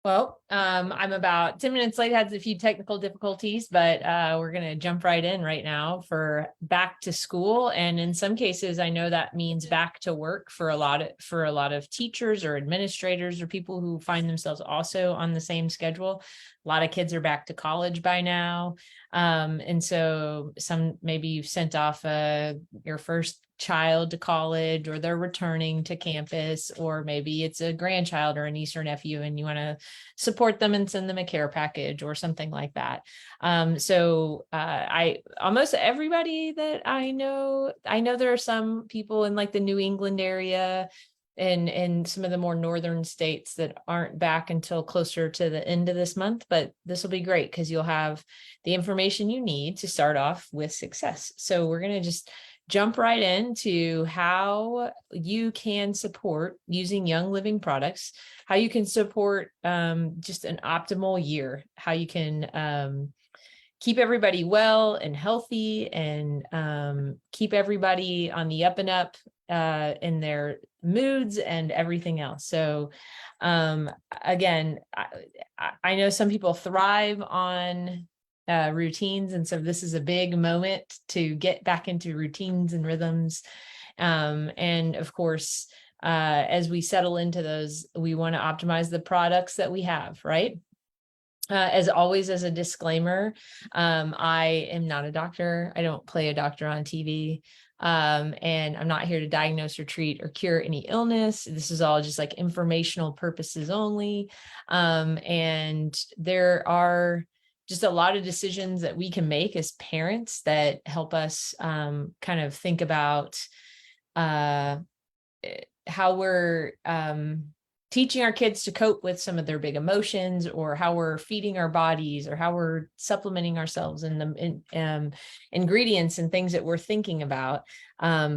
Well, I'm about 10 minutes late, had a few technical difficulties, but we're going to jump right in right now for back to school. And in some cases, I know that means back to work for a lot of teachers or administrators or people who find themselves also on the same schedule. A lot of kids are back to college by now. And so some maybe you've sent off your first child to college, or they're returning to campus, or maybe it's a grandchild or a niece or nephew and you want to support them and send them a care package or something like that. I almost everybody that I know there are some people in like the New England area and some of the more northern states that aren't back until closer to the end of this month, but this will be great because you'll have the information you need to start off with success. So we're going to just jump right into how you can support using Young Living products, how you can support just an optimal year, how you can keep everybody well and healthy, and keep everybody on the up and up in their moods and everything else. So again, I know some people thrive on routines. And so this is a big moment to get back into routines and rhythms. And of course, as we settle into those, we want to optimize the products that we have, right? As always, as a disclaimer, I am not a doctor. I don't play a doctor on TV. And I'm not here to diagnose or treat or cure any illness. This is all just like informational purposes only. And there are just a lot of decisions that we can make as parents that help us kind of think about how we're teaching our kids to cope with some of their big emotions, or how we're feeding our bodies, or how we're supplementing ourselves in the ingredients and things that we're thinking about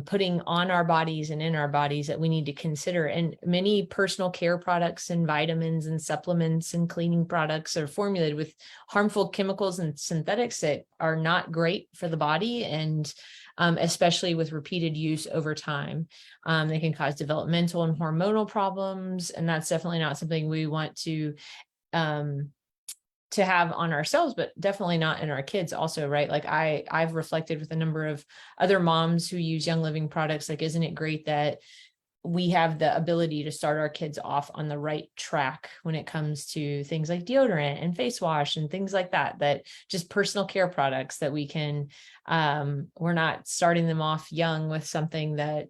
putting on our bodies and in our bodies that we need to consider. And many personal care products and vitamins and supplements and cleaning products are formulated with harmful chemicals and synthetics that are not great for the body, and especially with repeated use over time. They can cause developmental and hormonal problems, and that's definitely not something we want to have on ourselves, but definitely not in our kids also, right? Like I've reflected with a number of other moms who use Young Living products, like, isn't it great that we have the ability to start our kids off on the right track when it comes to things like deodorant and face wash and things like that, that just personal care products that we can, we're not starting them off young with something that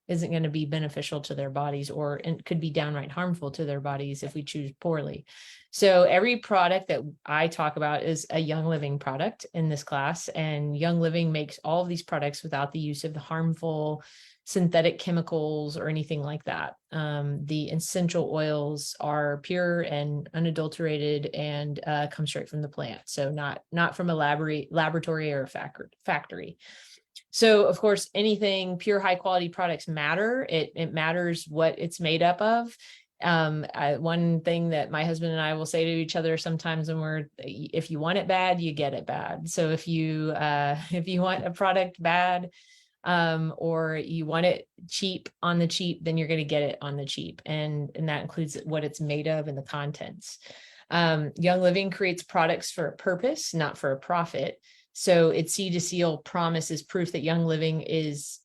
isn't going to be beneficial to their bodies, or it could be downright harmful to their bodies if we choose poorly. So every product that I talk about is a Young Living product in this class, and Young Living makes all of these products without the use of the harmful synthetic chemicals or anything like that. The essential oils are pure and unadulterated and come straight from the plant. So not from a laboratory or a factory. So of course, anything pure, high quality products matter. It matters what it's made up of. One thing that my husband and I will say to each other sometimes when if you want it bad, you get it bad. So if you want a product bad, or you want it cheap on the cheap, then you're going to get it on the cheap. And that includes what it's made of and the contents. Young Living creates products for a purpose, not for a profit. So its seed to seal promise is proof that Young Living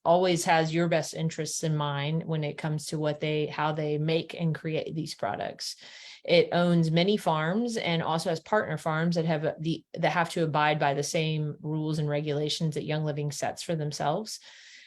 always has your best interests in mind when it comes to how they make and create these products. It owns many farms and also has partner farms that have to abide by the same rules and regulations that Young Living sets for themselves.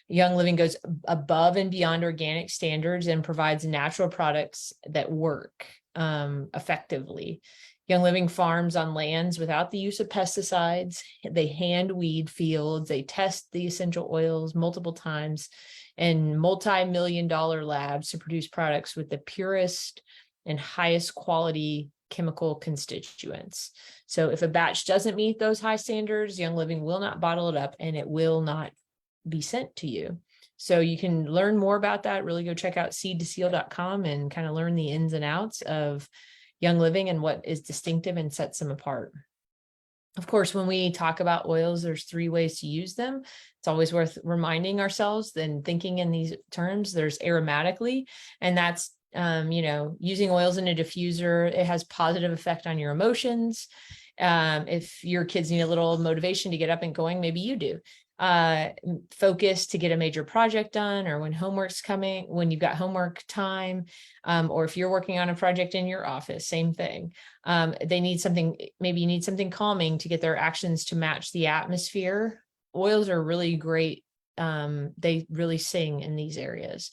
Young Living goes above and beyond organic standards and provides natural products that work effectively. Young Living farms on lands without the use of pesticides. They hand weed fields. They test the essential oils multiple times in multi-million-dollar labs to produce products with the purest and highest quality chemical constituents. So if a batch doesn't meet those high standards, Young Living will not bottle it up and it will not be sent to you. So you can learn more about that. Really go check out seedtoseal.com and kind of learn the ins and outs of Young Living and what is distinctive and sets them apart. Of course, when we talk about oils, there's 3 ways to use them. It's always worth reminding ourselves and thinking in these terms. There's aromatically, and that's using oils in a diffuser, it has positive effect on your emotions. If your kids need a little motivation to get up and going, maybe you do. Focus to get a major project done, or when homework's coming, when you've got homework time, or if you're working on a project in your office, same thing. They need something, maybe you need something calming to get their actions to match the atmosphere. Oils are really great. They really sing in these areas.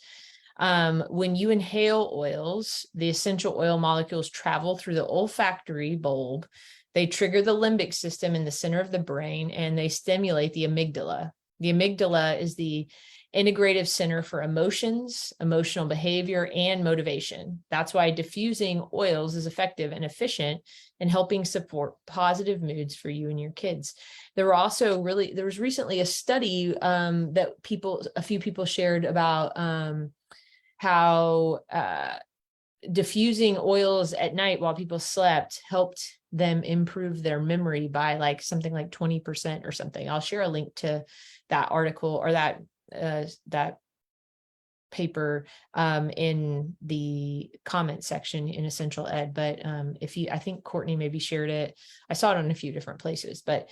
When you inhale oils, the essential oil molecules travel through the olfactory bulb. They trigger the limbic system in the center of the brain, and they stimulate the amygdala. The amygdala is the integrative center for emotions, emotional behavior, and motivation. That's why diffusing oils is effective and efficient in helping support positive moods for you and your kids. There was recently a study that a few people shared about how diffusing oils at night while people slept helped them improve their memory by like something like 20% or something. I'll share a link to that article or that paper in the comment section in Essential Ed. But I think Courtney maybe shared it. I saw it on a few different places, but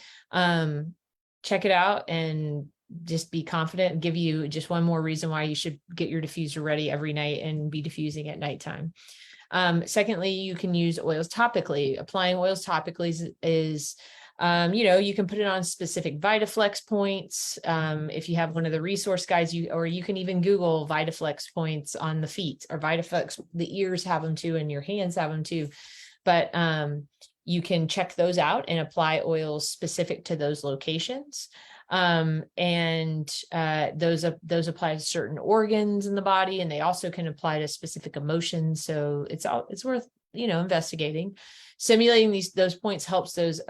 check it out and just be confident and give you just one more reason why you should get your diffuser ready every night and be diffusing at nighttime. Secondly, you can use oils topically. Applying oils topically is you can put it on specific VitaFlex points. If you have one of the resource guides, you can even Google VitaFlex points on the feet, or VitaFlex, the ears have them too, and your hands have them too. But you can check those out and apply oils specific to those locations. Those apply to certain organs in the body, and they also can apply to specific emotions. So it's worth, investigating. Simulating those points helps those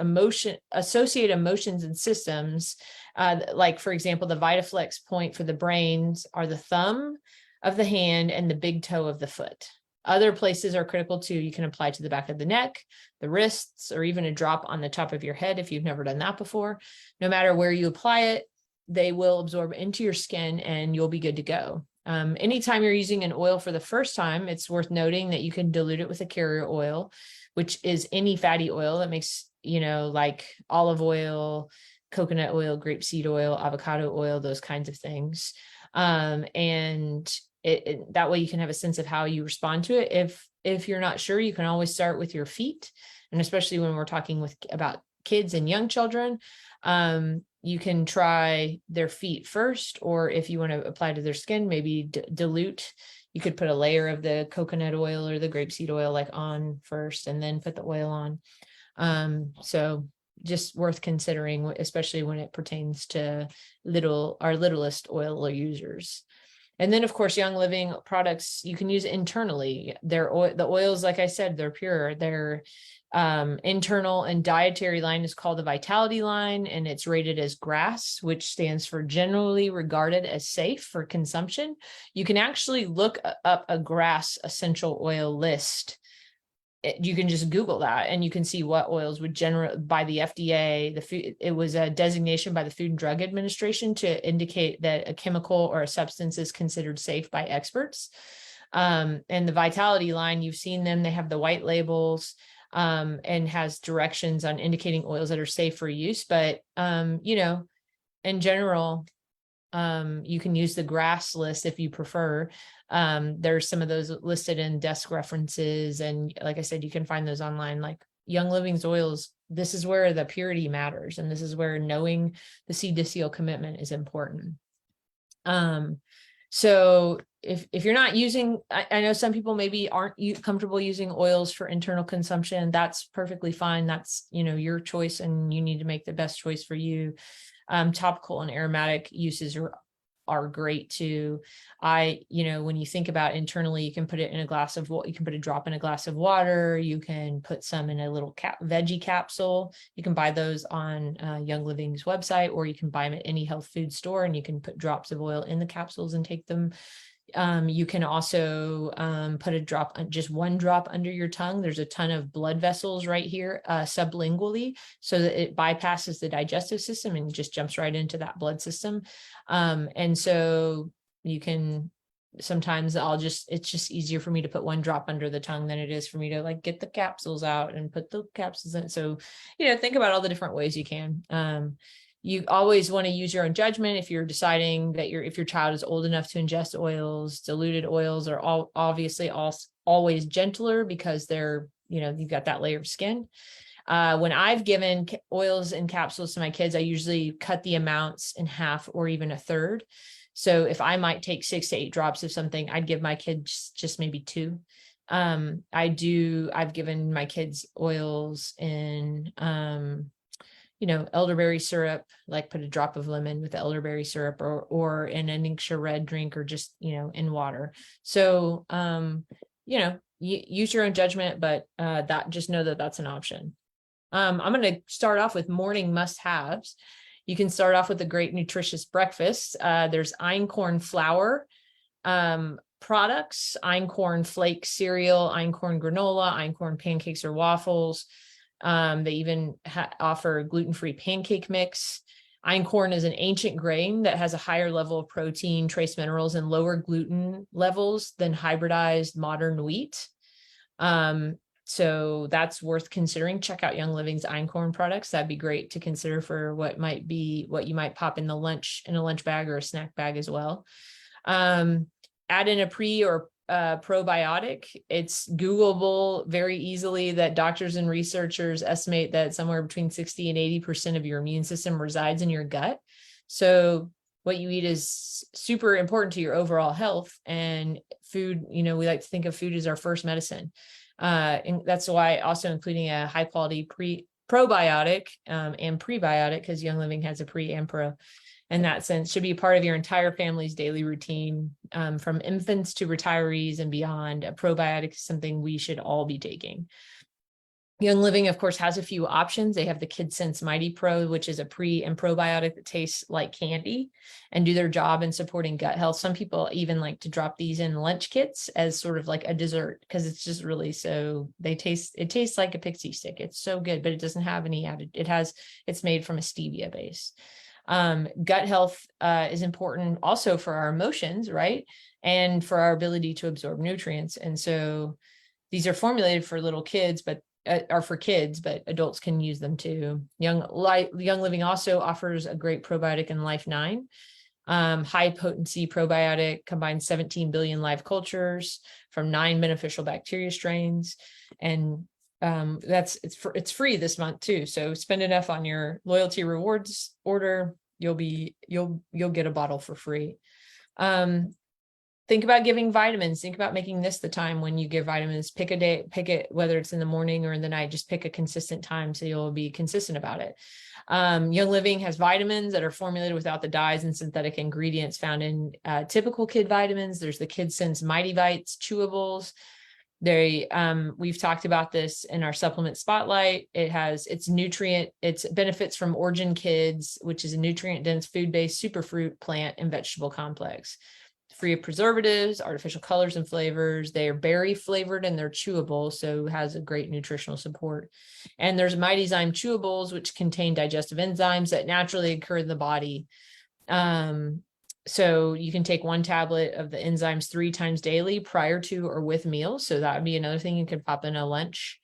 associate emotions and systems. Like for example, the VitaFlex point for the brains are the thumb of the hand and the big toe of the foot. Other places are critical too. You can apply to the back of the neck, the wrists, or even a drop on the top of your head if you've never done that before. No matter where you apply it, they will absorb into your skin and you'll be good to go. Anytime you're using an oil for the first time, it's worth noting that you can dilute it with a carrier oil, which is any fatty oil that makes, like olive oil, coconut oil, grapeseed oil, avocado oil, those kinds of things. And that way you can have a sense of how you respond to it. If you're not sure, you can always start with your feet. And especially when we're talking about kids and young children, you can try their feet first, or if you want to apply to their skin, maybe dilute. You could put a layer of the coconut oil or the grapeseed oil on first, and then put the oil on. So just worth considering, especially when it pertains to our littlest oil users. And then, of course, Young Living products you can use internally. The oils, like I said, they're pure. Their internal and dietary line is called the Vitality line, and it's rated as GRAS, which stands for generally regarded as safe for consumption. You can actually look up a GRAS essential oil list. You can just Google that and you can see what oils would by the FDA. It was a designation by the Food and Drug Administration to indicate that a chemical or a substance is considered safe by experts. And the Vitality line, you've seen them, they have the white labels and has directions on indicating oils that are safe for use. But, in general, you can use the GRAS list if you prefer. There's some of those listed in desk references. And like I said, you can find those online, like Young Living's oils. This is where the purity matters. And this is where knowing the seed to seal commitment is important. So if you're not using, I know some people maybe aren't comfortable using oils for internal consumption. That's perfectly fine. That's, your choice, and you need to make the best choice for you. Topical and aromatic uses are great too. When you think about internally, you can put it in a glass of water. You can put a drop in a glass of water. You can put some in a little veggie capsule. You can buy those on Young Living's website, or you can buy them at any health food store, and you can put drops of oil in the capsules and take them. You can also put just one drop under your tongue. There's a ton of blood vessels right here sublingually, so that it bypasses the digestive system and just jumps right into that blood system. And so you can sometimes it's just easier for me to put one drop under the tongue than it is for me to like get the capsules out and put the capsules in. So, think about all the different ways you can. You always want to use your own judgment if you're deciding that if your child is old enough to ingest oils. Diluted oils are obviously always gentler because they're, you've got that layer of skin. When I've given oils and capsules to my kids, I usually cut the amounts in half or even a third. So if I might take 6 to 8 drops of something, I'd give my kids just maybe 2. I've given my kids oils in, elderberry syrup, like put a drop of lemon with elderberry syrup or in an Ningxia red drink or just, in water. So, use your own judgment, but that just know that that's an option. I'm going to start off with morning must-haves. You can start off with a great nutritious breakfast. There's einkorn flour products, einkorn flake cereal, einkorn granola, einkorn pancakes or waffles. They even offer gluten-free pancake mix. Einkorn is an ancient grain that has a higher level of protein, trace minerals, and lower gluten levels than hybridized modern wheat. So that's worth considering. Check out Young Living's einkorn products. That'd be great to consider for what you might pop in a lunch bag or a snack bag as well. Add in a pre or probiotic. It's Googleable very easily that doctors and researchers estimate that somewhere between 60 and 80% of your immune system resides in your gut. So what you eat is super important to your overall health, and food, we like to think of food as our first medicine. And that's why also including a high quality probiotic and prebiotic, because Young Living has a pre and pro. In that sense, should be a part of your entire family's daily routine, from infants to retirees and beyond. A probiotic is something we should all be taking. Young Living, of course, has a few options. They have the KidSense Mighty Pro, which is a pre and probiotic that tastes like candy and do their job in supporting gut health. Some people even like to drop these in lunch kits as sort of like a dessert, because it's just really it tastes like a pixie stick. It's so good, but it doesn't have any added. It's made from a stevia base. Gut health is important also for our emotions, right? And for our ability to absorb nutrients. And so these are formulated for little kids, but are for kids, but adults can use them too. Young Living also offers a great probiotic in Life 9. High potency probiotic combines 17 billion live cultures from 9 beneficial bacteria strains. And it's free this month too. So spend enough on your loyalty rewards order, you'll get a bottle for free. Think about giving vitamins. Think about making this the time when you give vitamins. Pick a day, whether it's in the morning or in the night, just pick a consistent time so you'll be consistent about it. Young Living has vitamins that are formulated without the dyes and synthetic ingredients found in typical kid vitamins. There's the KidSense Mighty Vites chewables. We've talked about this in our supplement spotlight. It's benefits from Origin Kids, which is a nutrient-dense food-based superfruit, plant, and vegetable complex. Free of preservatives, artificial colors and flavors. They are berry flavored and they're chewable, so has a great nutritional support. And there's Mightyzyme chewables, which contain digestive enzymes that naturally occur in the body. So you can take 1 tablet of the enzymes 3 times daily prior to or with meals. So that would be another thing you could pop in a lunch.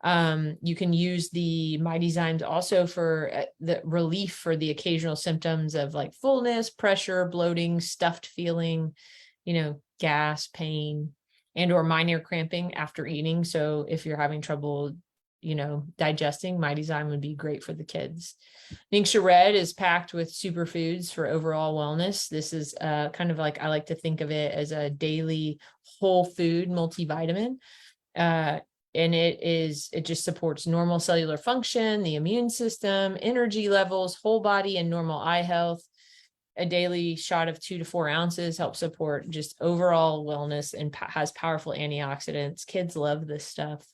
You can use the Mightyzymes also for the relief for the occasional symptoms of like fullness, pressure, bloating, stuffed feeling, gas, pain, and or minor cramping after eating. So if you're having trouble, digesting, Mightyzyme would be great for the kids. Ningxia Red is packed with superfoods for overall wellness. This is kind of like, I like to think of it as a daily whole food multivitamin. And it just supports normal cellular function, the immune system, energy levels, whole body, and normal eye health. A daily shot of 2 to 4 ounces helps support just overall wellness and has powerful antioxidants. Kids love this stuff.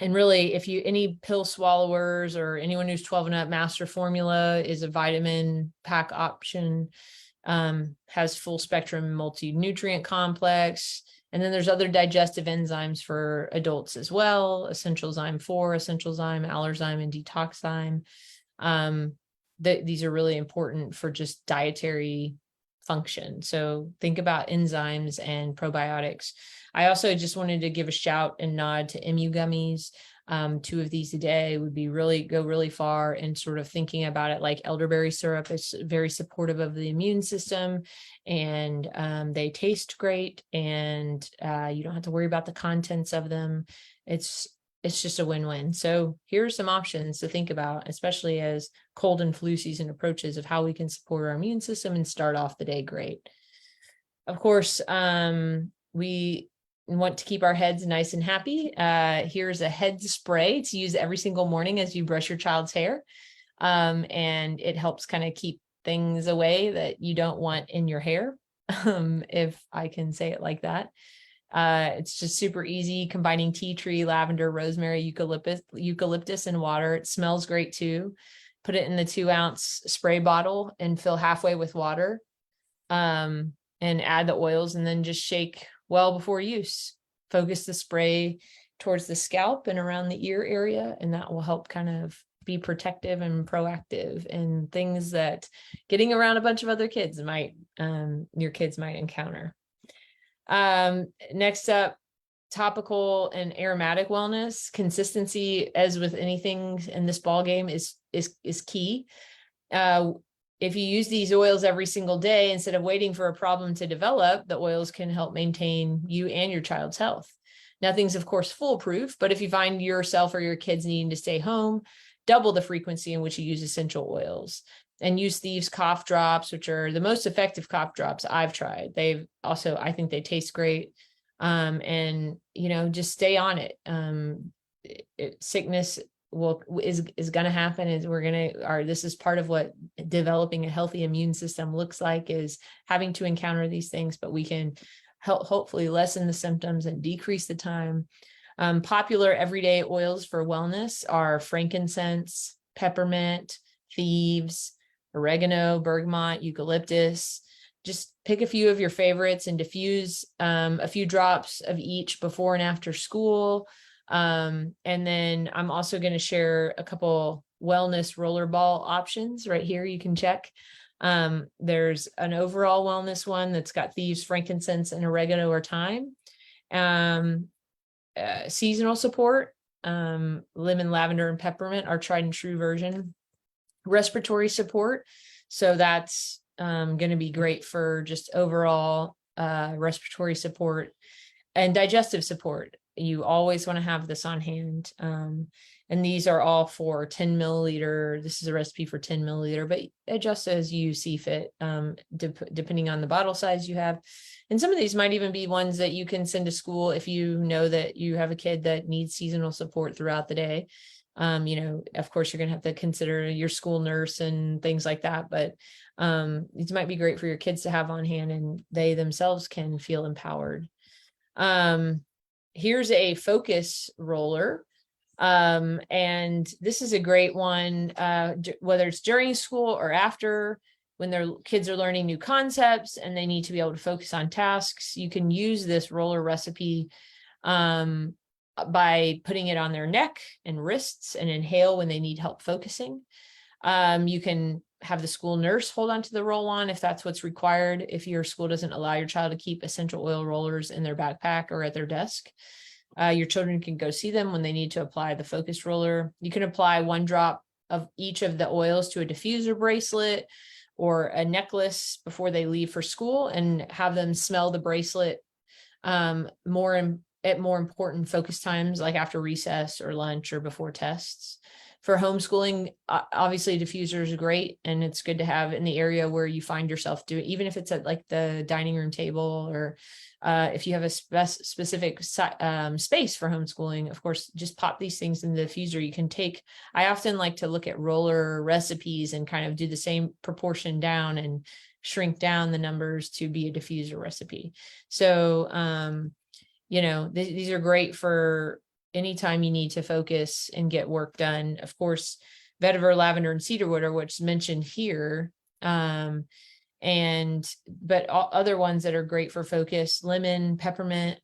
And really, any pill swallowers or anyone who's 12 and up, Master Formula is a vitamin pack option, has full spectrum multi-nutrient complex. And then there's other digestive enzymes for adults as well. Essential Zyme 4, Essential Zyme, Allerzyme, and Detox Zyme. These are really important for just dietary function. So think about enzymes and probiotics. I also just wanted to give a shout and nod to MU gummies. 2 of these a day would be go really far in sort of thinking about it. Like elderberry syrup is very supportive of the immune system, and they taste great, and you don't have to worry about the contents of them. It's just a win-win. So here's some options to think about, especially as cold and flu season approaches, of how we can support our immune system and start off the day great. Of course, we want to keep our heads nice and happy. Here's a head spray to use every single morning as you brush your child's hair. And it helps kind of keep things away that you don't want in your hair, if I can say it like that. It's just super easy, combining tea tree, lavender, rosemary, eucalyptus and water. It smells great too. Put it in the 2-ounce spray bottle and fill halfway with water, and add the oils, and then just shake well before use. Focus the spray towards the scalp and around the ear area, and that will help kind of be protective and proactive in things that getting around a bunch of other kids your kids might encounter. Next up, topical and aromatic wellness. Consistency, as with anything in this ball game, is key. If you use these oils every single day, instead of waiting for a problem to develop, the oils can help maintain you and your child's health. Nothing's, of course, foolproof, but if you find yourself or your kids needing to stay home, double the frequency in which you use essential oils. And use Thieves cough drops, which are the most effective cough drops I've tried. I think they taste great. And just stay on it. Sickness is going to happen. This is part of what developing a healthy immune system looks like, is having to encounter these things, but we can hopefully lessen the symptoms and decrease the time. Popular everyday oils for wellness are frankincense, peppermint, Thieves, oregano, bergamot, eucalyptus. Just pick a few of your favorites and diffuse a few drops of each before and after school. And then I'm also going to share a couple wellness rollerball options right here. You can check. There's an overall wellness one that's got Thieves, frankincense, and oregano or thyme. Seasonal support, lemon, lavender, and peppermint are tried and true version. Respiratory support, so that's going to be great for just overall respiratory support. And digestive support, you always want to have this on hand. And these are all for 10 milliliter. This is a recipe for 10 milliliter, but adjust as you see fit, depending on the bottle size you have. And some of these might even be ones that you can send to school if you know that you have a kid that needs seasonal support throughout the day. Of course, you're going to have to consider your school nurse and things like that, but these might be great for your kids to have on hand, and they themselves can feel empowered. Here's a focus roller. And this is a great one, whether it's during school or after, when their kids are learning new concepts and they need to be able to focus on tasks. You can use this roller recipe by putting it on their neck and wrists and inhale when they need help focusing. You can have the school nurse hold on to the roll-on if that's what's required, if your school doesn't allow your child to keep essential oil rollers in their backpack or at their desk. Your children can go see them when they need to apply the focus roller. You can apply 1 drop of each of the oils to a diffuser bracelet or a necklace before they leave for school, and have them smell the bracelet at more important focus times, like after recess or lunch or before tests. For homeschooling, obviously diffuser is great, and it's good to have in the area where you find yourself doing, even if it's at like the dining room table, or if you have a specific space for homeschooling. Of course, just pop these things in the diffuser. You can I often like to look at roller recipes and kind of do the same proportion down and shrink down the numbers to be a diffuser recipe. So, these are great for anytime you need to focus and get work done. Of course, vetiver, lavender, and cedarwood are what's mentioned here. But other ones that are great for focus: lemon, peppermint,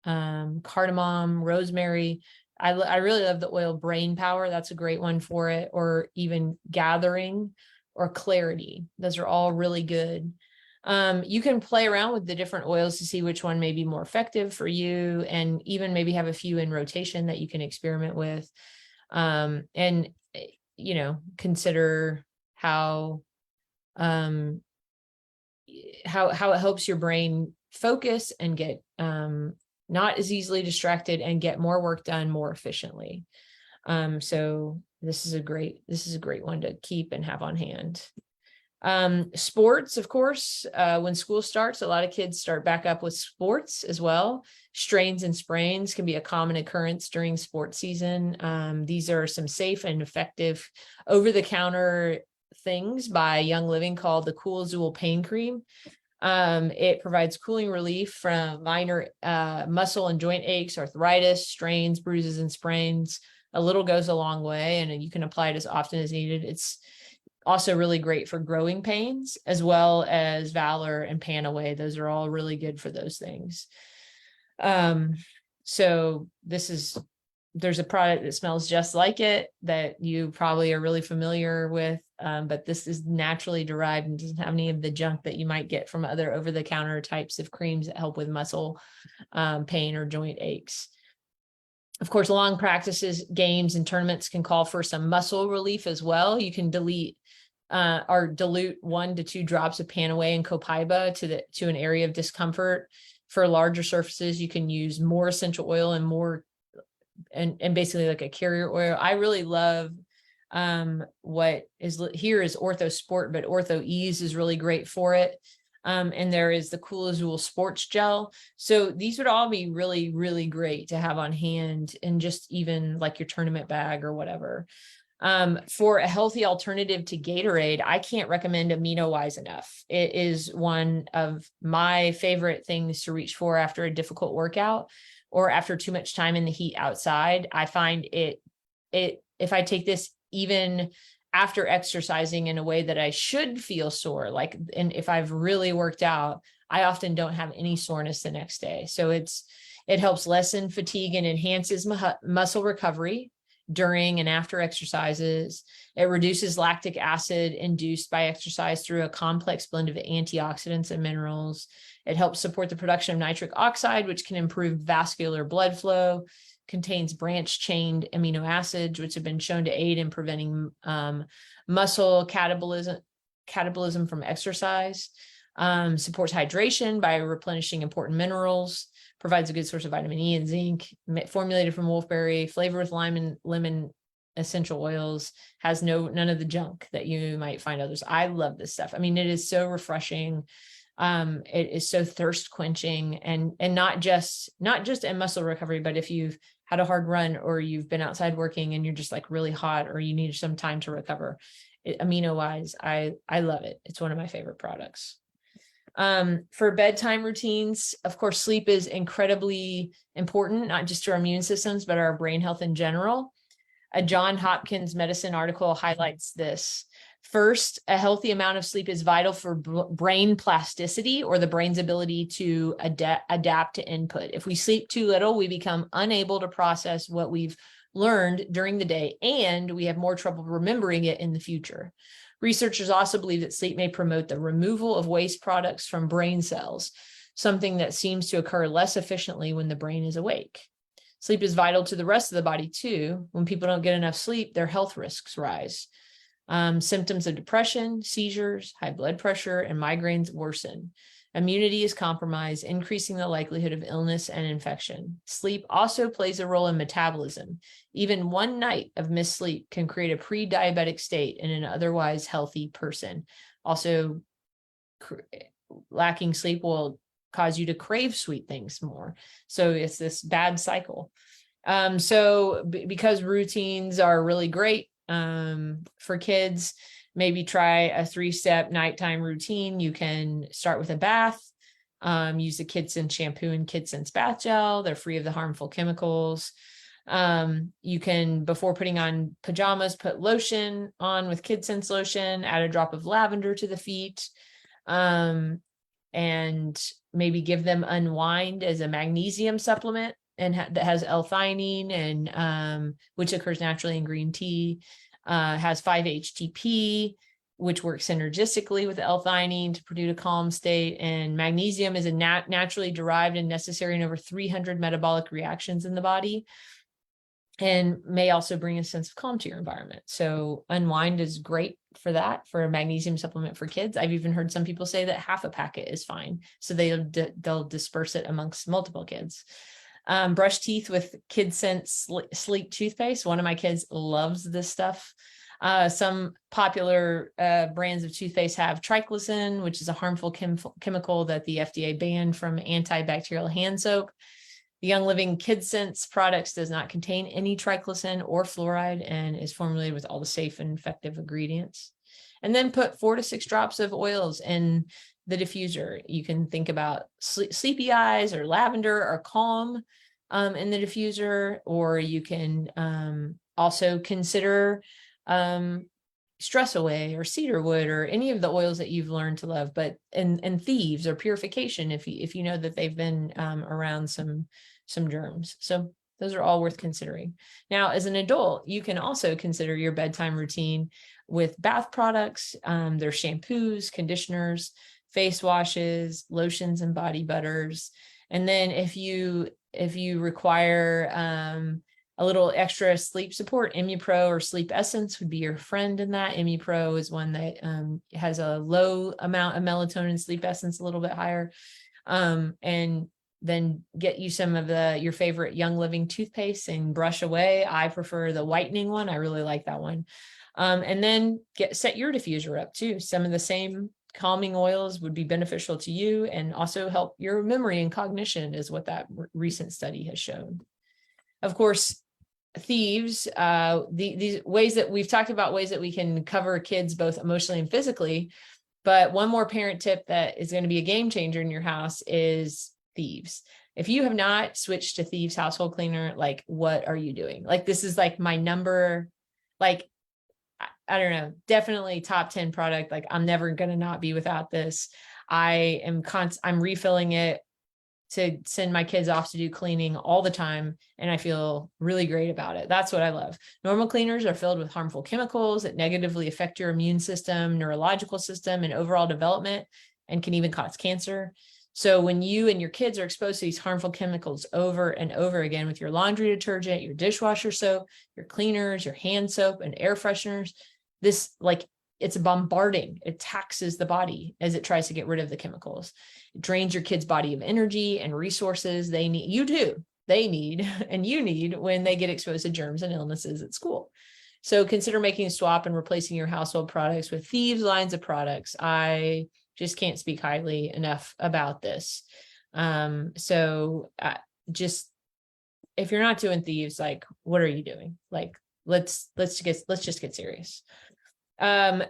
cardamom, rosemary. I really love the oil brain power. That's a great one for it. Or even gathering or clarity. Those are all really good. You can play around with the different oils to see which one may be more effective for you, and even maybe have a few in rotation that you can experiment with. And, consider how it helps your brain focus and get not as easily distracted and get more work done more efficiently. So this is a great one to keep and have on hand. Sports, of course, when school starts, a lot of kids start back up with sports as well. Strains and sprains can be a common occurrence during sports season. These are some safe and effective over-the-counter things by Young Living called the Cool Azul Pain Cream. It provides cooling relief from minor muscle and joint aches, arthritis, strains, bruises, and sprains. A little goes a long way, and you can apply it as often as needed. It's also really great for growing pains, as well as Valor and Panaway. Those are all really good for those things. So there's a product that smells just like it that you probably are really familiar with, but this is naturally derived and doesn't have any of the junk that you might get from other over-the-counter types of creams that help with muscle pain or joint aches. Of course, long practices, games, and tournaments can call for some muscle relief as well. You can dilute 1 to 2 drops of Panaway and Copaiba to an area of discomfort. For larger surfaces, you can use more essential oil and more and basically like a carrier oil. I really love what is here is Ortho Sport, but Ortho Ease is really great for it. And there is the Cool Azul Sports Gel. So these would all be really, really great to have on hand and just even like your tournament bag or whatever. For a healthy alternative to Gatorade, I can't recommend AminoWise enough. It is one of my favorite things to reach for after a difficult workout or after too much time in the heat outside. I find it if I take this even after exercising in a way that I should feel sore, and if I've really worked out, I often don't have any soreness the next day. So it helps lessen fatigue and enhances muscle recovery during and after exercises. It reduces lactic acid induced by exercise through a complex blend of antioxidants and minerals. It helps support the production of nitric oxide, which can improve vascular blood flow. Contains branch-chained amino acids, which have been shown to aid in preventing muscle catabolism from exercise. Supports hydration by replenishing important minerals. Provides a good source of vitamin E and zinc. Formulated from wolfberry, flavored with lime and lemon essential oils. Has none of the junk that you might find others. I love this stuff. I mean, it is so refreshing. It is so thirst quenching, and not just in muscle recovery, but if you've had a hard run or you've been outside working and you're just like really hot or you need some time to recover, AminoWise, I love it. It's one of my favorite products. For bedtime routines, of course, sleep is incredibly important, not just to our immune systems, but our brain health in general. A John Hopkins medicine article highlights this. First, a healthy amount of sleep is vital for brain plasticity, or the brain's ability to adapt to input. If we sleep too little, we become unable to process what we've learned during the day, and we have more trouble remembering it in the future. Researchers also believe that sleep may promote the removal of waste products from brain cells, something that seems to occur less efficiently when the brain is awake. Sleep is vital to the rest of the body too. When people don't get enough sleep, their health risks rise. Symptoms of depression, seizures, high blood pressure, and migraines worsen. Immunity is compromised, increasing the likelihood of illness and infection. Sleep also plays a role in metabolism. Even one night of missed sleep can create a pre-diabetic state in an otherwise healthy person. Also, lacking sleep will cause you to crave sweet things more. So it's this bad cycle. Because routines are really great for kids, maybe try a 3-step nighttime routine. You can start with a bath, use the KidSense shampoo and KidSense bath gel. They're free of the harmful chemicals. You can, before putting on pajamas, put lotion on with KidSense lotion, add a drop of lavender to the feet, and maybe give them Unwind as a magnesium supplement and that has L-theanine, and which occurs naturally in green tea. Has 5-HTP. which works synergistically with L-theanine to produce a calm state. And magnesium is a naturally derived and necessary in over 300 metabolic reactions in the body, and may also bring a sense of calm to your environment. So Unwind is great for that, for a magnesium supplement for kids. I've even heard some people say that half a packet is fine. So they'll disperse it amongst multiple kids. Brush teeth with Kid Scent Sleep toothpaste. One of my kids loves this stuff. Some popular brands of toothpaste have triclosan, which is a harmful chemical that the FDA banned from antibacterial hand soap. The Young Living Kid Sense products does not contain any triclosan or fluoride and is formulated with all the safe and effective ingredients. And then put 4 to 6 drops of oils in the diffuser. You can think about sleepy eyes or lavender or calm in the diffuser, or you can also consider stress away or cedarwood or any of the oils that you've learned to love, but and thieves or purification if you know that they've been around some germs. So those are all worth considering. Now, as an adult, you can also consider your bedtime routine with bath products. There's shampoos, conditioners, face washes, lotions, and body butters. And then if you require a little extra sleep support, ImmuPro or Sleep Essence would be your friend in that. ImmuPro is one that has a low amount of melatonin, Sleep Essence a little bit higher. And then get you some of your favorite Young Living toothpaste and brush away. I prefer the whitening one. I really like that one. And then set your diffuser up too. Some of the same calming oils would be beneficial to you and also help your memory and cognition, is what that recent study has shown. Of course, thieves, these ways that we've talked about, ways that we can cover kids both emotionally and physically. But one more parent tip that is going to be a game changer in your house is thieves. If you have not switched to Thieves household cleaner, like, what are you doing? Like, this is like my number, like, I don't know, definitely top 10 product. Like, I'm never going to not be without this. I'm refilling it to send my kids off to do cleaning all the time, and I feel really great about it. That's what I love. Normal cleaners are filled with harmful chemicals that negatively affect your immune system, neurological system, and overall development, and can even cause cancer. So when you and your kids are exposed to these harmful chemicals over and over again with your laundry detergent, your dishwasher soap, your cleaners, your hand soap, and air fresheners, this, like, it's bombarding. It taxes the body as it tries to get rid of the chemicals. It drains your kid's body of energy and resources they need. They need, and you need when they get exposed to germs and illnesses at school. So consider making a swap and replacing your household products with Thieves lines of products. I just can't speak highly enough about this. Just, if you're not doing Thieves, like, what are you doing? Like, let's just get serious.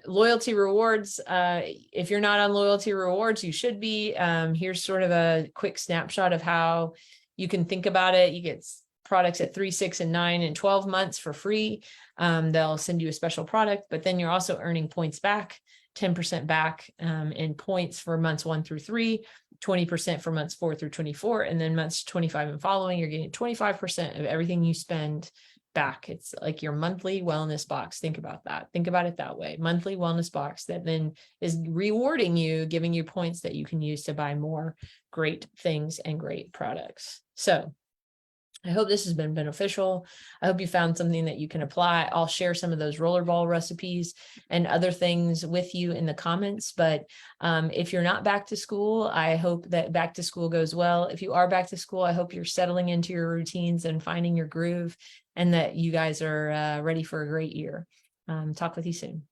Loyalty rewards. If you're not on loyalty rewards, you should be. Here's sort of a quick snapshot of how you can think about it. You get products at 3, 6, and 9 and 12 months for free. They'll send you a special product, but then you're also earning points back, 10% back in points for months 1 through 3, 20% for months 4 through 24, and then months 25 and following, you're getting 25% of everything you spend back. It's like your monthly wellness box. Think about that. Think about it that way. Monthly wellness box that then is rewarding you, giving you points that you can use to buy more great things and great products. So I hope this has been beneficial. I hope you found something that you can apply. I'll share some of those rollerball recipes and other things with you in the comments. But if you're not back to school, I hope that back to school goes well. If you are back to school, I hope you're settling into your routines and finding your groove, and that you guys are ready for a great year. Talk with you soon.